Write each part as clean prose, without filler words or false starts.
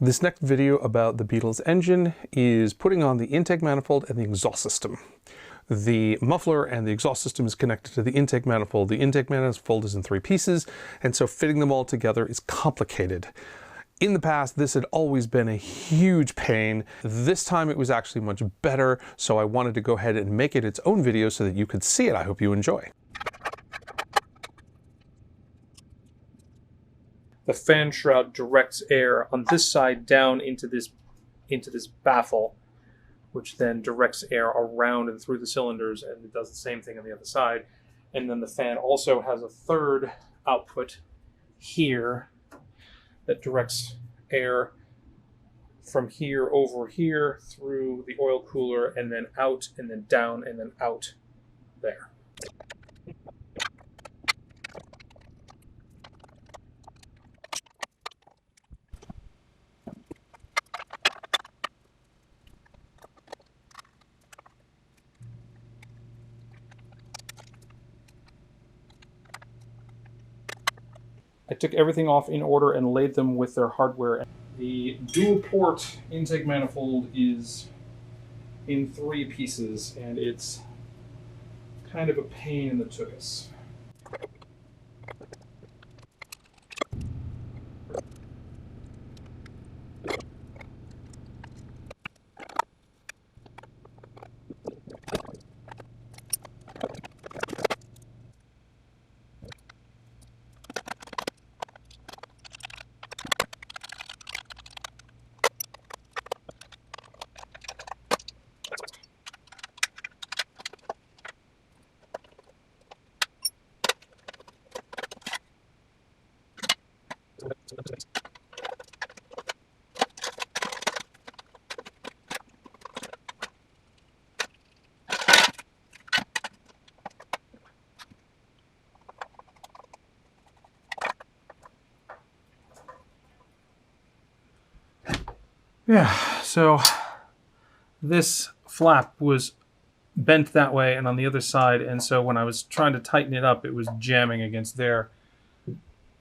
This next video about the Beetle's engine is putting on the intake manifold and the exhaust system. The muffler and the exhaust system is connected to the intake manifold. The intake manifold is in 3 pieces, and so fitting them all together is complicated. In the past, this had always been a huge pain. This time it was actually much better, so I wanted to go ahead and make it its own video so that you could see it. I hope you enjoy. The fan shroud directs air on this side down into this baffle, which then directs air around and through the cylinders, and it does the same thing on the other side. And then the fan also has a third output here that directs air from here over here through the oil cooler and then out and then down and then out there. I took everything off in order and laid them with their hardware. The dual port intake manifold is in 3 pieces, and it's kind of a pain in the tuchus. Yeah, so this flap was bent that way and on the other side, and so when I was trying to tighten it up, it was jamming against there.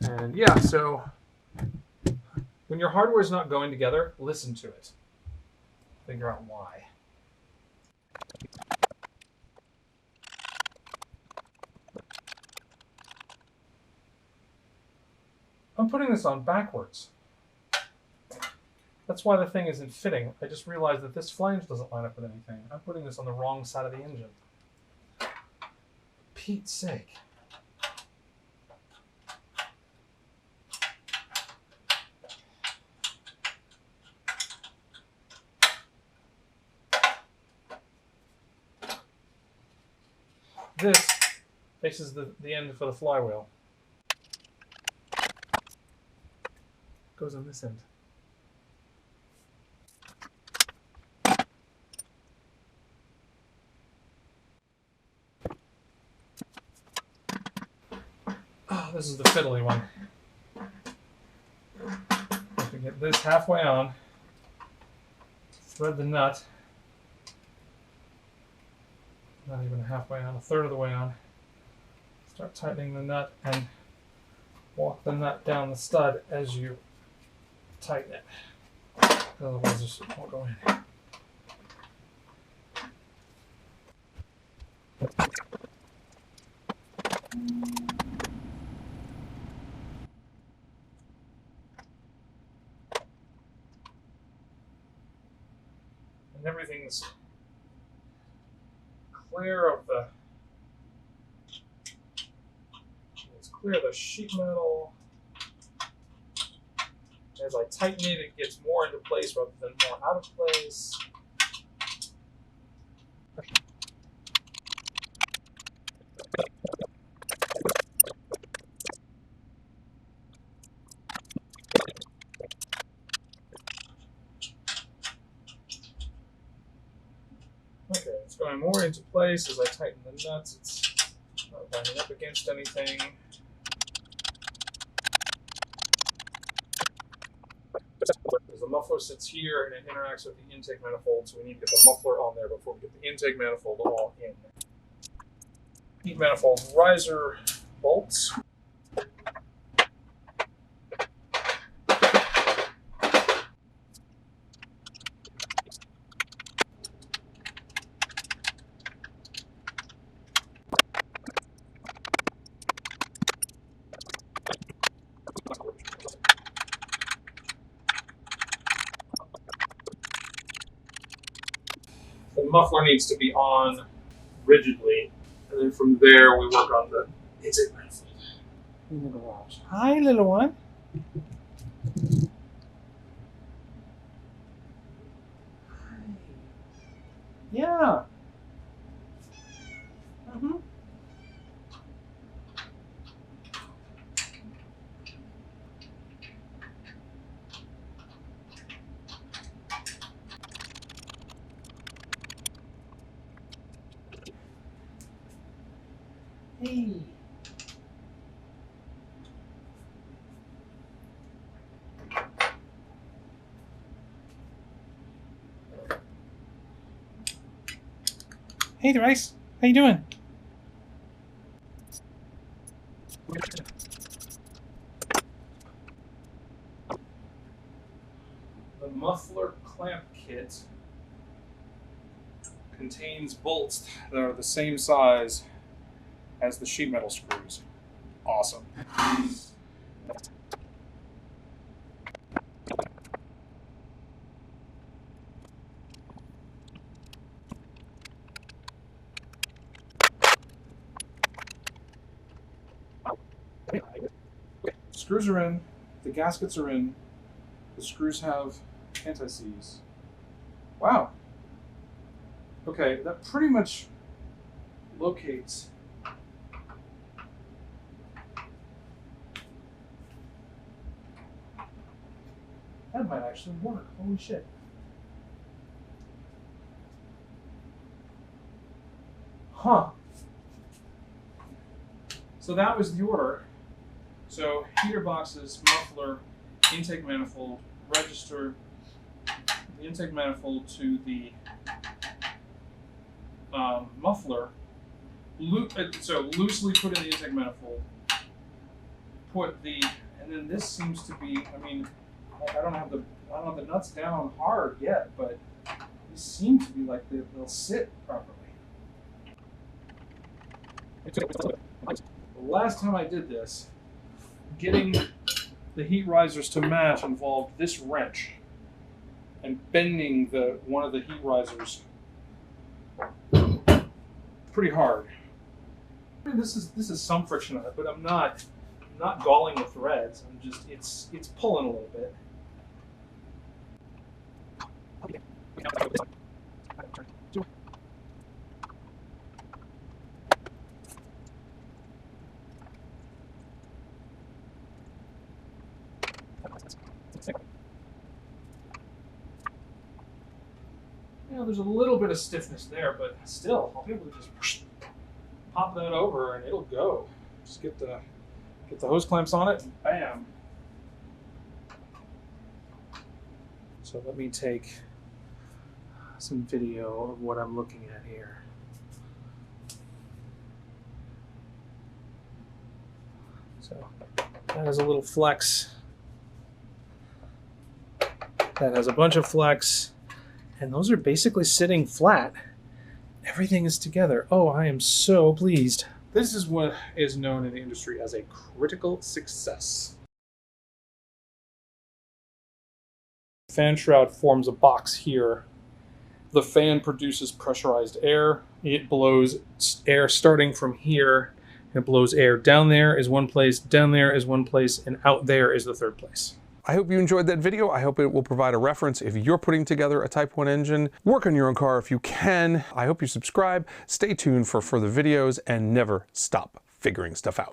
And yeah, so when your hardware is not going together, listen to it. Figure out why. I'm putting this on backwards. That's why the thing isn't fitting. I just realized that this flange doesn't line up with anything. I'm putting this on the wrong side of the engine. For Pete's sake. This faces the end for the flywheel. Goes on this end. This is the fiddly one. Have to get this halfway on, thread the nut, not even halfway on, a third of the way on, start tightening the nut and walk the nut down the stud as you tighten it. Otherwise this won't go in. And everything's clear of the sheet metal. As I tighten it, it gets more into place rather than more out of place. Okay, it's going more into place as I tighten the nuts. It's not lining up against anything. Because the muffler sits here and it interacts with the intake manifold, so we need to get the muffler on there before we get the intake manifold all in. Heat manifold riser bolts. The muffler needs to be on rigidly, and then from there we work on the intake manifold. In the garage. Hi, little one. Yeah. Mm-hmm. Hey. Hey, Rice. How you doing? The muffler clamp kit contains bolts that are the same size as the sheet metal screws. Awesome. Screws are in, the gaskets are in, the screws have anti-seize. Wow. Okay, that pretty much locates that might actually work. Holy shit. Huh. So that was the order. So heater boxes, muffler, intake manifold, register, the intake manifold to the muffler. So loosely put in the intake manifold. Put the, and then this seems to be. I mean, I don't have the nuts down hard yet, but these seem to be like they'll sit properly. The last time I did this, getting the heat risers to match involved this wrench and bending one of the heat risers pretty hard. I mean, this is some friction on it, but I'm not galling the threads. I'm just it's pulling a little bit. You know, there's a little bit of stiffness there, but still, I'll be able to just pop that over and it'll go. Just get the hose clamps on it and bam. So let me take some video of what I'm looking at here. So that has a little flex. That has a bunch of flex. And those are basically sitting flat. Everything is together. Oh, I am so pleased. This is what is known in the industry as a critical success. Fan shroud forms a box here. The fan produces pressurized air. It blows air starting from here. It blows air down there is one place, down there is one place, and out there is the third place. I hope you enjoyed that video. I hope it will provide a reference if you're putting together a Type 1 engine. Work on your own car if you can. I hope you subscribe, stay tuned for further videos, and never stop figuring stuff out.